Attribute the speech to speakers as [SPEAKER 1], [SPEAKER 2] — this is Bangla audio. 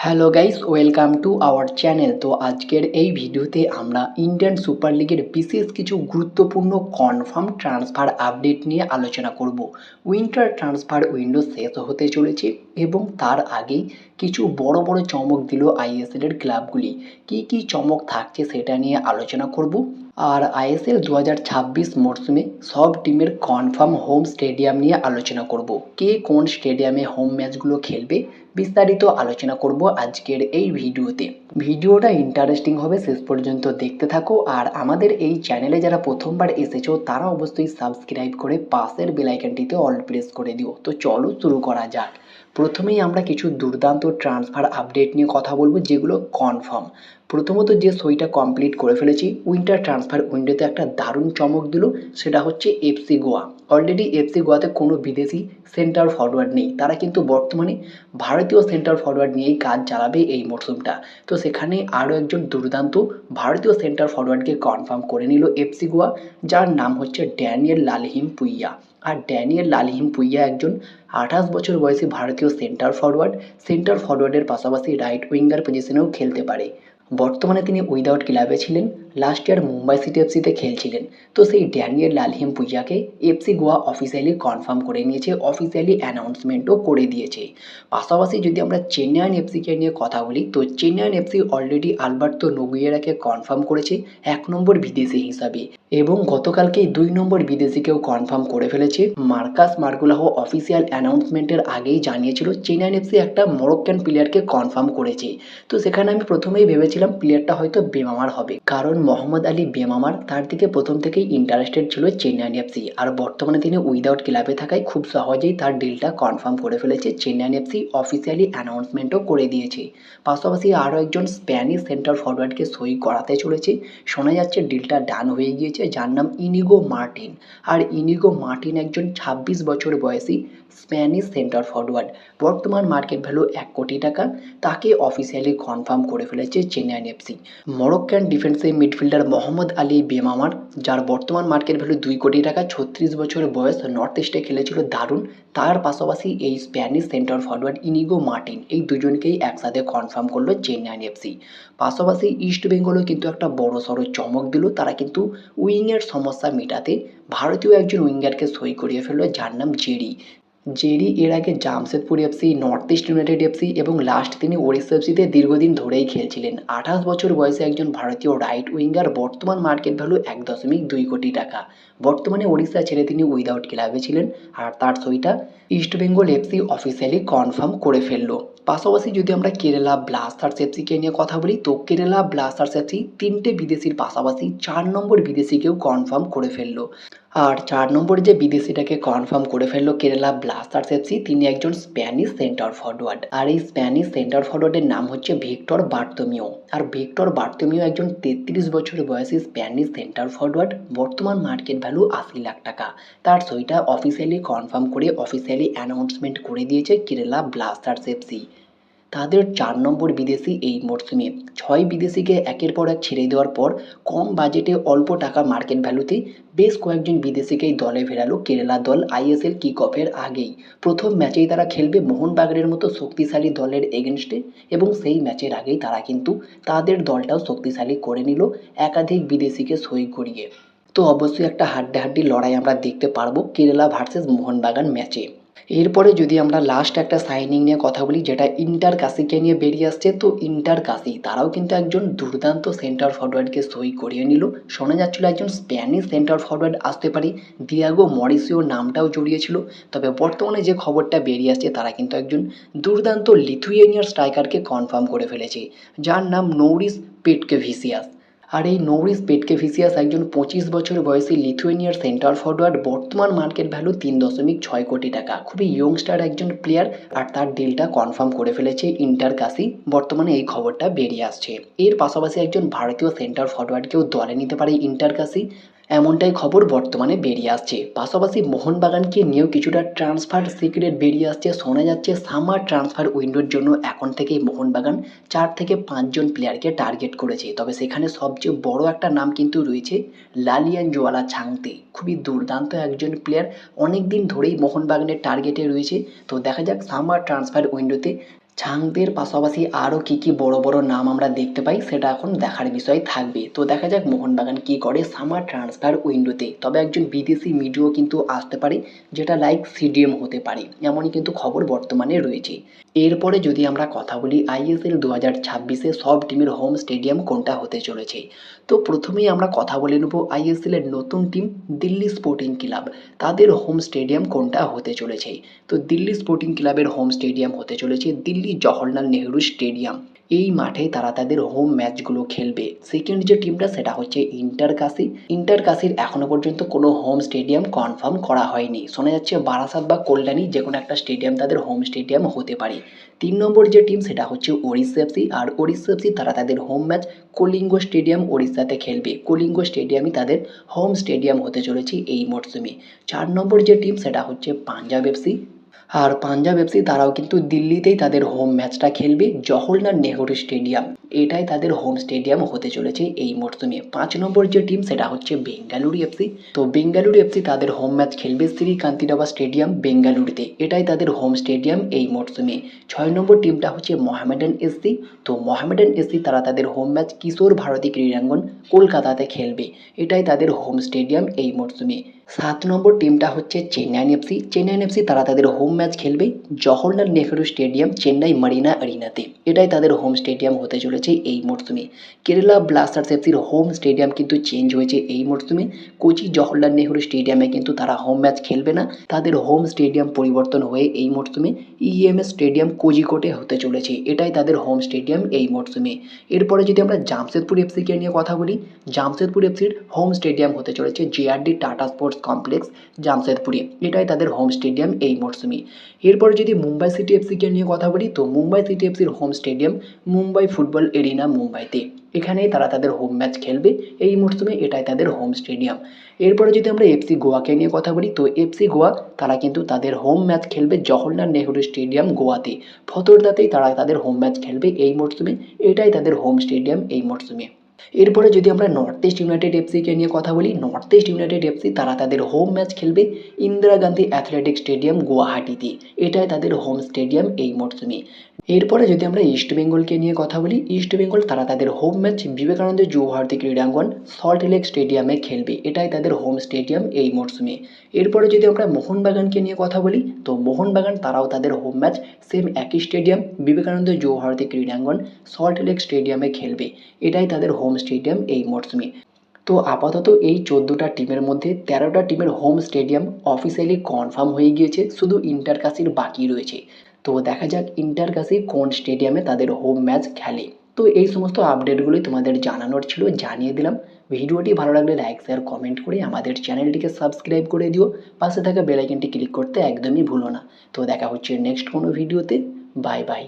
[SPEAKER 1] Hello guys, welcome to our channel. তো আজকের এই ভিডিওতে আমরা ইন্ডিয়ান সুপার লিগের বিশেষ কিছু গুরুত্বপূর্ণ কনফার্ম ট্রান্সফার আপডেট নিয়ে আলোচনা করব। উইন্টার ট্রান্সফার উইন্ডো শেষ হতে চলেছে এবং তার আগেই কিছু বড় বড় চমক দিল আইএসএল এর ক্লাবগুলি। কি কি চমক থাকছে সেটা নিয়ে আলোচনা করব। আর আইএসএল 2026 মরশুমে সব টিমের কনফার্ম হোম স্টেডিয়াম নিয়ে আলোচনা করব। কে কোন স্টেডিয়ামে হোম ম্যাচগুলো খেলবে বিস্তারিত আলোচনা করব আজকের এই ভিডিওতে। ভিডিওটা ইন্টারেস্টিং হবে, শেষ পর্যন্ত দেখতে থাকো। আর আমাদের এই চ্যানেলে যারা প্রথমবার এসেছো তারা অবশ্যই সাবস্ক্রাইব করে পাশের বেল আইকনটিতে অল প্রেস করে দিও। তো চলো শুরু করা যাক। প্রথমেই আমরা কিছু দুর্দান্ত ট্রান্সফার আপডেট নিয়ে কথা বলবো যেগুলো কনফার্ম। প্রথমত যে সইটা কমপ্লিট করে ফেলেছি উইন্টার ট্রান্সফার উইন্ডোতে একটা দারুণ চমক দিল, সেটা হচ্ছে এফসি গোয়া। অলরেডি এফসি গোয়াতে কোনো বিদেশি সেন্টার ফরওয়ার্ড নেই, তারা কিন্তু বর্তমানে ভারতীয় সেন্টার ফরওয়ার্ড নিয়েই কাজ চালাবে এই মরশুমটা। তো সেখানে আরও একজন দুর্দান্ত ভারতীয় সেন্টার ফরওয়ার্ডকে কনফার্ম করে নিল এফসি গোয়া, যার নাম হচ্ছে ড্যানিয়েল লালহিম পুইয়া। আর ড্যানিয়েল লালহিম পুইয়া একজন 28 বছর বয়সী ভারতীয় সেন্টার ফরওয়ার্ডের পাশাপাশি রাইট উইঙ্গার পজিশনেও খেলতে পারে। বর্তমানে তিনি উইদাউট ক্লাবে ছিলেন, লাস্ট ইয়ার মুম্বাই সিটি এফসিতে খেলছিলেন। তো সেই ড্যানিয়েল লালহিম পুইয়াকে এফসি গোয়া অফিসিয়ালি কনফার্ম করে নিয়েছে, অফিসিয়ালি অ্যানাউন্সমেন্টও করে দিয়েছে। পাশাপাশি যদি আমরা চেন্নাইয়ান এফসিকে নিয়ে কথা বলি, তো চেন্নাইয়ান এফসি অলরেডি আলবার্তো নোগুয়েরাকে কনফার্ম করেছে 1 নম্বর বিদেশি হিসাবে, এবং গতকালকেই 2 নম্বর বিদেশিকেও কনফার্ম করে ফেলেছে। মার্কাস মার্গুলাহো অফিসিয়াল অ্যানাউন্সমেন্টের আগেই জানিয়েছিল চেন্নাইয়ান এফসি একটা মরক্কান প্লেয়ারকে কনফার্ম করেছে। তো সেখানে আমি প্রথমেই ভেবেছিলাম প্লেয়ারটা হয়তো বেমামার হবে, কারণ মোহাম্মদ আলী বেমামার তার দিকে প্রথম থেকেই ইন্টারেস্টেড ছিল চেন্নাইয়ান এফসি। আর বর্তমানে তিনি উইদাউট ক্লাবে থাকায় খুব সহজেই তার ডিলটা কনফার্ম করে ফেলেছে চেন্নাইয়ান এফসি, অফিসিয়ালি অ্যানাউন্সমেন্টও করে দিয়েছে। পাশাপাশি আরও একজন স্প্যানিশ সেন্টার ফরওয়ার্ডকে সই করাতে চলেছে। শোনা যাচ্ছে ডিলটা ডান হয়ে গিয়েছে, যার নাম ইনিগো মার্টিন। আর ইনিগো মার্টিন একজন 26 বছর বয়সী স্প্যানিশ সেন্টার ফরওয়ার্ড, বর্তমান মার্কেট ভ্যালু 1 কোটি টাকা। তাকে অফিসিয়ালি কনফার্ম করে ফেলেছে Chennaiyin FC. Moroccan defensive midfielder Mohammed Ali Bemammer, যার বর্তমান মার্কেট ভ্যালু 2 কোটি টাকা, 36 বছর বয়স, নর্থ ইস্টে খেলেছিল দারুণ। তার পাশাপাশি এই Spanish centre forward Inigo Martin, এই দুজনকেই একসাথে কনফার্ম করলো চেন্নাইয়ান এফসি। পাশাপাশি ইস্ট বেঙ্গলও কিন্তু একটা বড় সড়ো চমক দিল, তারা কিন্তু উইংয়ের সমস্যা মেটাতে ভারতীয় একজন উইঙ্গারকে সই করিয়ে ফেললো, যার নাম জেরি। জেরি এর আগে Jamshedpur FC, north east United FC এবং লাস্ট তিনি ওড়িশা এফসিতে দীর্ঘদিন ধরেই খেলছিলেন। 28 বছর বয়সে একজন ভারতীয় রাইট উইঙ্গার, বর্তমান মার্কেট ভ্যালু 1.2 কোটি টাকা। বর্তমানে ওড়িশা ছেড়ে তিনি উইদাউট ক্লাবে ছিলেন, আর তার সইটা East Bengal FC officially confirm করে ফেললো। পাশাপাশি যদি আমরা কেরালা ব্লাস্টার্স এফসিকে নিয়ে কথা বলি, তো কেরালা ব্লাস্টার্স এফসি 3টে বিদেশির পাশাপাশি 4 নম্বর বিদেশিকেও কনফার্ম করে ফেললো। আর 4 নম্বর যে বিদেশিটাকে কনফার্ম করে ফেললো কেরালা ব্লাস্টার্স এফসি, তিনি একজন স্প্যানিশ সেন্টার ফরওয়ার্ড। আর এই স্প্যানিশ সেন্টার ফরওয়ার্ডের নাম হচ্ছে ভিক্টর বার্তোমিও। আর ভিক্টর বার্তোমিও একজন 33 বছর বয়সী স্প্যানিশ সেন্টার ফরওয়ার্ড, বর্তমান মার্কেট ভ্যালু 80 লাখ টাকা। তার সইটা অফিসিয়ালি কনফার্ম করে অফিসিয়ালি অ্যানাউন্সমেন্ট করে দিয়েছে কেরালা ব্লাস্টার্স এফসি। তাদের 4 নম্বর বিদেশি এই মরশুমে 6 বিদেশিকে একের পর এক ছেড়ে দেওয়ার পর কম বাজেটে অল্প টাকা মার্কেট ভ্যালুতে বেশ কয়েকজন বিদেশিকেই দলে ফেরালো কেরালা দল আইএসএল কিক অফের আগেই। প্রথম ম্যাচেই তারা খেলবে মোহনবাগানের মতো শক্তিশালী দলের এগেনস্টে, এবং সেই ম্যাচের আগেই তারা কিন্তু তাদের দলটাও শক্তিশালী করে নিল একাধিক বিদেশিকে সই করিয়ে। তো অবশ্যই একটা হাড্ডাহাড্ডি লড়াই আমরা দেখতে পারবো কেরালা ভার্সেস মোহনবাগান ম্যাচে। এরপরে যদি আমরা লাস্ট একটা সাইনিং নিয়ে কথা বলি, যেটা ইন্টার কাশিকে নিয়ে বেরিয়ে আসছে, তো ইন্টার কাশি তারাও কিন্তু একজন দুর্দান্ত সেন্টার ফরওয়ার্ডকে সই করিয়ে নিল। শোনা যাচ্ছিল একজন স্প্যানিশ সেন্টার ফরওয়ার্ড আসতে পারে, দিয়াগো মরিসিও নামটাও জড়িয়েছিল। তবে বর্তমানে যে খবরটা বেরিয়ে আসছে, তারা কিন্তু একজন দুর্দান্ত লিথুয়েনিয়ার স্ট্রাইকারকে কনফার্ম করে ফেলেছে, যার নাম নৌরিস পেটকেভিসিয়াস। আর এই নৌরিস পেটকেভিসিয়াস একজন 25 বছর বয়সী লিথুয়েনিয়ার সেন্টার ফরওয়ার্ড, বর্তমান মার্কেট ভ্যালু 3.6 কোটি টাকা। খুবই ইয়ংস্টার একজন প্লেয়ার, আর তার ডিলটা কনফার্ম করে ফেলেছে ইন্টার কাশি, বর্তমানে এই খবরটা বেরিয়ে আসছে। এর পাশাপাশি একজন ভারতীয় সেন্টার ফরওয়ার্ডকেও দলে নিতে পারে ইন্টার কাশি, এমনটাই খবর বর্তমানে বেরিয়ে আসছে। পাশাপাশি মোহনবাগানকে নিয়েও কিছুটা ট্রান্সফার সিক্রেট বেরিয়ে আসছে। শোনা যাচ্ছে সামার ট্রান্সফার উইন্ডোর জন্য এখন থেকেই মোহনবাগান 4 থেকে 5 জন প্লেয়ারকে টার্গেট করেছে। তবে সেখানে সবচেয়ে বড় একটা নাম কিন্তু রয়েছে লালিয়ান জোয়ালা ছাংতে, খুবই দুর্দান্ত একজন প্লেয়ার, অনেক দিন ধরেই মোহনবাগানের টার্গেটে রয়েছে। তো দেখা যাক সামার ট্রান্সফার উইন্ডোতে ঝাংদের পাশাপাশি আরও কী বড় বড় নাম আমরা দেখতে পাই সেটা এখন দেখার বিষয় থাকবে। তো দেখা যাক মোহনবাগান কী করে সামার ট্রান্সফার উইন্ডোতে। তবে একজন বিদেশি মিডিয়াও কিন্তু আসতে পারে, যেটা লাইক সিডিএম হতে পারে, এমনই কিন্তু খবর বর্তমানে রয়েছে। এরপরে যদি আমরা কথা বলি আইএসএল 2026-এ সব টিমের হোম স্টেডিয়াম কোনটা হতে চলেছে। তো প্রথমেই আমরা কথা বলে নেব আইএসএলের নতুন টিম দিল্লি স্পোর্টিং ক্লাব, তাদের হোম স্টেডিয়াম কোনটা হতে চলেছে। তো দিল্লি স্পোর্টিং ক্লাবের হোম স্টেডিয়াম হতে চলেছে দিল্লি জওহরলাল নেহরু স্টেডিয়াম। এই মাঠে তারা তাদের হোম ম্যাচগুলো খেলবে। সেকেন্ড যে টিমটা সেটা হচ্ছে ইন্টার কাশির এখনো পর্যন্ত কোনো হোম স্টেডিয়াম কনফার্ম করা হয়নি। শোনা যাচ্ছে বারাসাত বা কল্যাণী যে কোনো একটা স্টেডিয়াম তাদের হোম স্টেডিয়াম হতে পারে। 3 নম্বর যে টিম সেটা হচ্ছে ওড়িশা এফসি, আর ওড়িশা এফসি তারা তাদের হোম ম্যাচ কলিঙ্গ স্টেডিয়াম ওড়িশাতে খেলবে। কলিঙ্গ স্টেডিয়ামই তাদের হোম স্টেডিয়াম হতে চলেছে এই মরশুমে। 4 নম্বর যে টিম সেটা হচ্ছে পাঞ্জাব এফসি, আর পাঞ্জাব এফসি তারাও কিন্তু দিল্লিতেই তাদের হোম ম্যাচটা খেলবে জওহরলাল নেহরু স্টেডিয়াম। এটাই তাদের হোম স্টেডিয়াম হতে চলেছে এই মরশুমে। 5 নম্বর যে টিম সেটা হচ্ছে বেঙ্গালুরু এফসি। তো বেঙ্গালুরু এফসি তাদের হোম ম্যাচ খেলবে শ্রীকান্তিরাবা স্টেডিয়াম বেঙ্গালুরুতে। এটাই তাদের হোম স্টেডিয়াম এই মরশুমে। 6 নম্বর টিমটা হচ্ছে মোহামেডান এসসি। তো মোহামেডান এসসি তারা তাদের হোম ম্যাচ কিশোর ভারতী ক্রীড়াঙ্গন কলকাতাতে খেলবে। এটাই তাদের হোম স্টেডিয়াম এই মরশুমে। 7 নম্বর টিমটা হচ্ছে চেন্নাইন এফসি। চেন্নাইন এফসি তারা তাদের হোম ম্যাচ খেলবে জওহরলাল নেহরু স্টেডিয়াম চেন্নাই মারিনা আরিনাতে। এটাই তাদের হোম স্টেডিয়াম হতে চলেছে এই মরশুমে। কেরালা ব্লাস্টার্স এফসির হোম স্টেডিয়াম কিন্তু চেঞ্জ হয়েছে এই মরশুমে। কোচি জওহরলাল নেহরু স্টেডিয়ামে কিন্তু তারা হোম ম্যাচ খেলবে না, তাদের হোম স্টেডিয়াম পরিবর্তন হয়ে এই মরশুমে ইএমএস স্টেডিয়াম কোজিকোটে হতে চলেছে। এটাই তাদের হোম স্টেডিয়াম এই মরশুমে। এরপরে যদি আমরা জামশেদপুর এফসিকে নিয়ে কথা বলি, জামশেদপুর এফসির হোম স্টেডিয়াম হতে চলেছে জেআরডি টাটা স্পোর্টস কমপ্লেক্স জামশেদপুরে। এটাই তাদের হোম স্টেডিয়াম এই মরশুমে। এরপরে যদি মুম্বাই সিটি এফসিকে নিয়ে কথা বলি, তো মুম্বাই সিটি এফসির home stadium Mumbai football arena মুম্বাইতে। এখানেই তারা তাদের হোম ম্যাচ খেলবে এই মরশুমে। এটাই তাদের হোম স্টেডিয়াম। এরপরে যদি আমরা এফসি গোয়াকে নিয়ে কথা বলি, তো এফসি গোয়া তারা কিন্তু তাদের হোম ম্যাচ খেলবে জওহরলাল নেহরু স্টেডিয়াম গোয়াতে। ফতোরদাতেই তারা তাদের হোম ম্যাচ খেলবে এই মরশুমে। এটাই তাদের হোম স্টেডিয়াম এই মরশুমে। এরপরে যদি আমরা নর্থ ইস্ট ইউনাইটেড এফসিকে নিয়ে কথা বলি, নর্থ ইস্ট ইউনাইটেড এফসি তারা তাদের হোম ম্যাচ খেলবে ইন্দিরা গান্ধী অ্যাথলেটিক স্টেডিয়াম গুয়াহাটিতে। এটাই তাদের হোম স্টেডিয়াম এই মরশুমে। এরপরে যদি আমরা ইস্ট বেঙ্গলকে নিয়ে কথা বলি, ইস্ট বেঙ্গল তারা তাদের হোম ম্যাচ বিবেকানন্দ যুব ভারতী ক্রীড়াঙ্গন সল্ট লেক স্টেডিয়ামে খেলবে। এটাই তাদের হোম স্টেডিয়াম এই মরশুমে। এরপরে যদি আমরা মোহনবাগানকে নিয়ে কথা বলি, তো মোহনবাগান তারাও তাদের হোম ম্যাচ সেম একই স্টেডিয়াম বিবেকানন্দ যুব ভারতী ক্রীড়াঙ্গন সল্ট লেক স্টেডিয়ামে খেলবে। এটাই তাদের হোম স্টেডিয়াম এই মরশুমে। তো আপাতত এই 14টা টিমের মধ্যে 13টা টিমের হোম স্টেডিয়াম অফিসিয়ালি কনফার্ম হয়ে গিয়েছে, শুধু ইন্টারকাশির বাকি রয়েছে। তো দেখা যাক ইন্টারকাশি কোন স্টেডিয়ামে তাদের হোম ম্যাচ খেলে। তো এই সমস্ত আপডেটগুলোই তোমাদের জানানোর ছিল, জানিয়ে দিলাম। ভিডিওটি ভালো লাগলে লাইক শেয়ার কমেন্ট করে আমাদের চ্যানেলটিকে সাবস্ক্রাইব করে দিও। পাশে থাকা বেল আইকনটি ক্লিক করতে একদমই ভুলো না। তো দেখা হচ্ছে নেক্সট কোনো ভিডিওতে। Bye bye.